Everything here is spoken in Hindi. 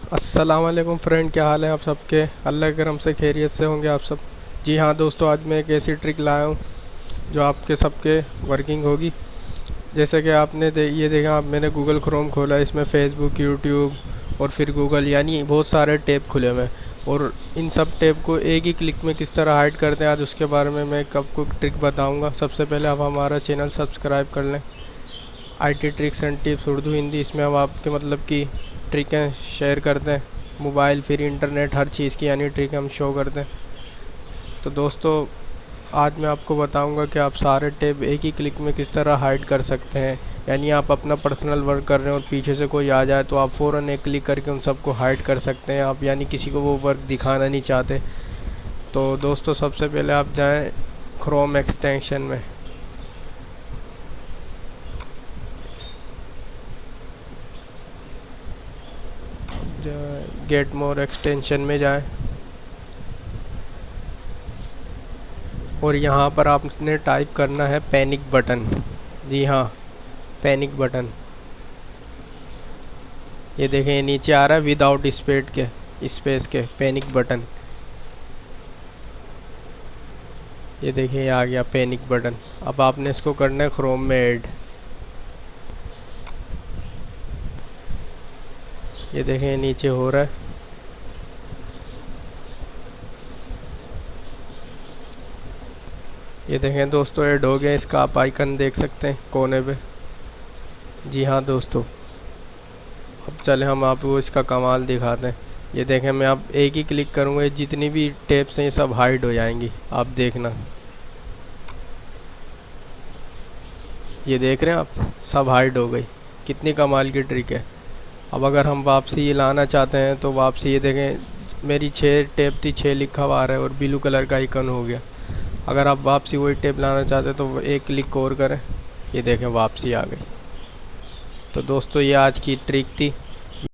अस्सलाम वालेकुम फ्रेंड, क्या हाल है आप सबके। अल्लाह के करम से खैरियत से होंगे आप सब। जी हाँ दोस्तों, आज मैं एक ऐसी ट्रिक लाया हूँ जो आपके सबके वर्किंग होगी। जैसे कि आपने ये देखा, आप मैंने गूगल क्रोम खोला, इसमें फेसबुक, यूट्यूब और फिर गूगल, यानी बहुत सारे टैब खुले हुए हैं। और इन सब टैब को एक ही क्लिक में किस तरह हाइड करते हैं, आज उसके बारे में मैं आपको ट्रिक बताऊँगा। सबसे पहले आप हमारा चैनल सब्सक्राइब कर लें, IT tricks and tips Urdu Hindi. इसमें हम आपके मतलब की ट्रिकें शेयर करते हैं, मोबाइल फिर इंटरनेट हर चीज़ की यानी ट्रिक हम शो करते हैं। तो दोस्तों, आज मैं आपको बताऊंगा कि आप सारे टैब एक ही क्लिक में किस तरह हाइड कर सकते हैं। यानी आप अपना पर्सनल वर्क कर रहे हैं और पीछे से कोई आ जाए तो आप फ़ौरन एक क्लिक करके उन सबको हाइड कर सकते हैं आप, यानी किसी को वो वर्क दिखाना नहीं चाहते। तो दोस्तों, सबसे पहले आप जाएँ क्रोम एक्सटेंशन में। गेट मोर एक्सटेंशन में जाएं और यहाँ पर आपने टाइप करना है पैनिक बटन। जी हाँ, पैनिक बटन। ये देखें, ये नीचे आ रहा है विदाउट स्पेस के पैनिक बटन। ये देखें, ये आ गया पैनिक बटन। अब आपने इसको करना है क्रोम में ऐड। ये देखें, ये नीचे हो रहा है। ये देखें दोस्तों, ऐड हो गया। इसका आप आइकन देख सकते हैं कोने पे। जी हाँ दोस्तों, अब चले हम आपको इसका कमाल दिखाते हैं। ये देखें, मैं आप एक ही क्लिक करूँगा, जितनी भी टेप्स हैं ये सब हाइड हो जाएंगी। आप देखना, ये देख रहे हैं आप, सब हाइड हो गई। कितनी कमाल की ट्रिक है। अब अगर हम वापसी ये लाना चाहते हैं तो वापसी, ये देखें मेरी 6 टेप थी, 6 लिखा हुआ आ रहा है और ब्लू कलर का आइकन हो गया। अगर आप वापसी वही टेप लाना चाहते हैं तो एक क्लिक और करें, ये देखें वापसी आ गई। तो दोस्तों, ये आज की ट्रिक थी।